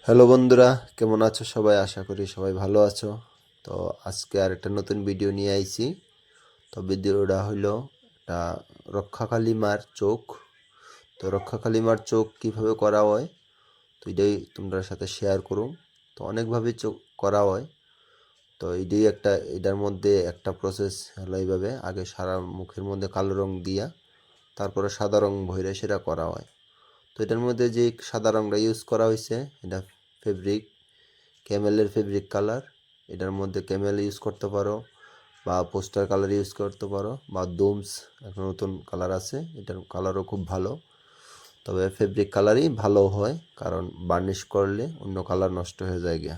Hello বন্ধুরা, কেমন আছো সবাই? আশা করি সবাই ভালো আছো। তো আজকে আরেকটা নতুন ভিডিও নিয়ে আইছি। তো ভিডিওটা হইলো একটা রক্ষাকালী মার চোখ। তো রক্ষাকালী মার চোখ কিভাবে করা হয় তো এটাই তোমাদের সাথে শেয়ার করুম। তো অনেকভাবে চোখ করা হয়। তো এটাই এটার মধ্যে একটা প্রসেস হলো এইভাবে, আগে সারা মুখের মধ্যে কালো রং দিয়া তারপরে সাদা রং ভইরে সেটা করা হয়। তো এটার মধ্যে যে সাদা রংটা ইউজ করা হয়েছে এটা ফেব্রিক, ক্যামেলের ফেব্রিক কালার। এটার মধ্যে ক্যামেল ইউজ করতে পারো বা পোস্টার কালার ইউজ করতে পারো বা ডোমস একটা নতুন কালার আছে, এটার কালারও খুব ভালো। তবে ফেব্রিক কালারই ভালো হয়, কারণ বার্নিশ করলে অন্য কালার নষ্ট হয়ে যায় গিয়া।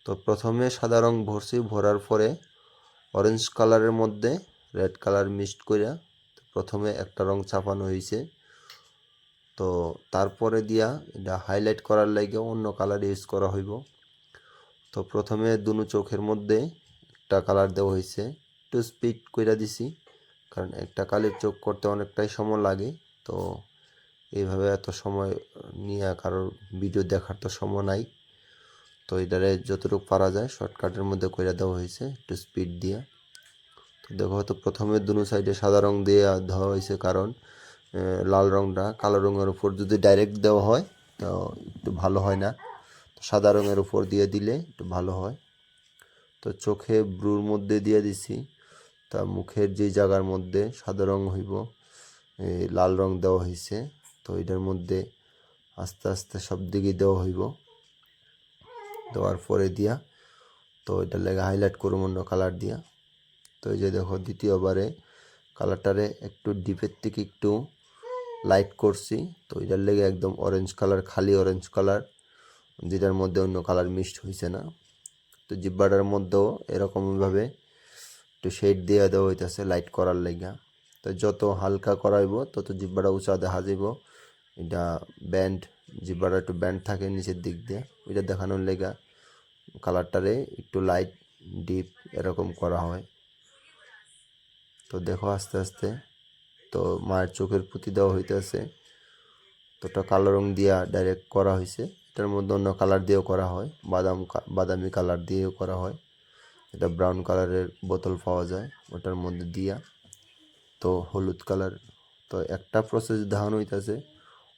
তো প্রথমে সাদা রং ভরছি, ভরার পরে অরেঞ্জ কালারের মধ্যে রেড কালার মিক্সড করিয়া প্রথমে একটা রং চাপানো হয়েছে। তো তারপরে দিয়া এটা হাইলাইট করার লাগে অন্য কালার ইউজ করা হইব। তো প্রথমে দুনো চোখের মধ্যে একটা কালার দেওয়া হয়েছে, একটু স্পিড কইরা দিছি, কারণ একটা কালির চোখ করতে অনেকটাই সময় লাগে। তো এইভাবে এত সময় নিয়ে কারোর ভিডিও দেখার তো সময় নাই। তো এটারে যতটুকু পারা যায় শর্টকাটের মধ্যে কইরা দেওয়া হয়েছে একটু স্পিড দিয়ে। তো দেখো, তো প্রথমে দুনো সাইডে সাদা রং দিয়ে দেওয়া হয়েছে, কারণ লাল রংটা কালো রঙের উপর যদি ডাইরেক্ট দেওয়া হয় তো একটু ভালো হয় না। তো সাদা রঙের উপর দিয়ে দিলে একটু ভালো হয়। তো চোখে ব্রুর মধ্যে দিয়ে দিছি। তা মুখের যে জায়গার মধ্যে সাদা রং হইব, লাল রং দেওয়া হয়েছে। তো এটার মধ্যে আস্তে আস্তে সব দিকে দেওয়া হইব। দেওয়ার পরে দিয়া তো এটার লেগে হাইলাইট করুম অন্য কালার দিয়া। তো এই যে দেখো, দ্বিতীয়বারে কালারটারে একটু ডিপের থেকে একটু লাইট করছি। তো এটার লেগে একদম অরেঞ্জ কালার, খালি অরেঞ্জ কালার, যেটার মধ্যে অন্য কালার মিক্সড হয়েছে না। তো জিব্বাটার মধ্যেও এরকমভাবে একটু শেড দিয়ে দেওয়া হইতেছে লাইট করার লাইগা। তো যত হালকা করাইব তত জিব্বাটা উঁচা দেখা যাইব। এটা ব্যান্ড, জিব্বাটা একটু ব্যান্ড থাকে নিচের দিক দিয়ে, এটা দেখানোর লেগা কালারটারে একটু লাইট ডিপ এরকম করা হয়। তো দেখো আস্তে আস্তে তো মায়ের চোখের পুঁতি দেওয়া হইতেছে। তো ওটা কালো রং দিয়া ডাইরেক্ট করা হয়েছে। এটার মধ্যে অন্য কালার দিয়েও করা হয়, বাদামি কালার দিয়েও করা হয়। এটা ব্রাউন কালারের বোতল পাওয়া যায়, ওটার মধ্যে দিয়া তো হলুদ কালার। তো একটা প্রসেস দেখানো হইতেছে,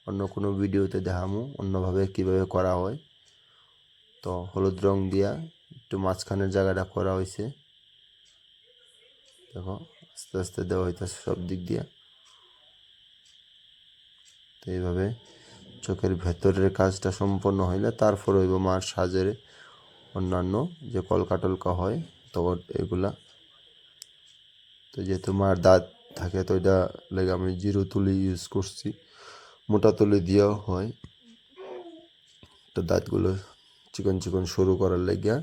অন্য কোনো ভিডিওতে দেখামু অন্যভাবে কিভাবে করা হয়। তো হলুদ রং দিয়া একটু মাঝখানের জায়গাটা করা হয়েছে। দেখো আস্তে আস্তে দেওয়া হইতেছে সব দিক দিয়া। তো এইভাবে চোখের ভেতরের কাজটা সম্পন্ন হইলে তারপর হইব মার সাজের অন্যান্য যে কলকা টলকা হয় তো এগুলা। তো যেহেতু মার দাঁত থাকে তো এটা লেগে আমি জিরো তুলি ইউজ করছি, মোটা তুলি দিয়েও হয়। তো দাঁতগুলো চিকন চিকন সরু করার লাগিয়া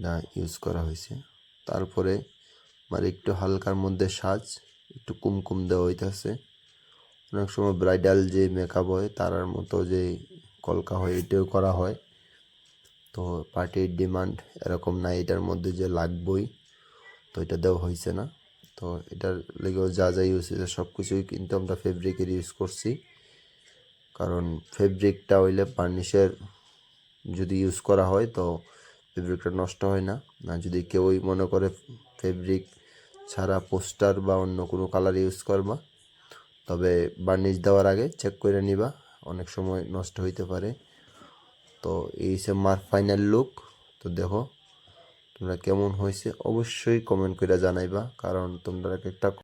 না ইউজ করা হয়েছে। তারপরে আমার একটু হালকার মধ্যে সাজ, একটু কুমকুম দেওয়া হইতেছে। অনেক সময় ব্রাইডাল যে মেকআপ হয় তারার মতো যে কলকা হয় এটাও করা হয়। তো পার্টির ডিমান্ড এরকম নাই এটার মধ্যে যে লাগবই, তো এটা দেওয়া হয়েছে না। তো এটার লেগেও যা যা ইউজ হয়েছে সব কিছুই কিন্তু আমরা ফেব্রিকের ইউজ করছি, কারণ ফেব্রিকটা হইলে বার্নিশের যদি ইউজ করা হয় তো ফেব্রিকটা নষ্ট হয় না। না যদি কেউই মনে করে ফেব্রিক ছাড়া পোস্টার বা অন্য কোনো কালার ইউজ করবা, তবে বার্নিশ দেওয়ার আগে চেক করে নিবা, অনেক সময় নষ্ট হইতে পারে। তো এই হচ্ছে মার ফাইনাল লুক। তো দেখো তোমরা কেমন হয়েছে অবশ্যই কমেন্ট করে জানাইবা, কারণ তোমরা একটা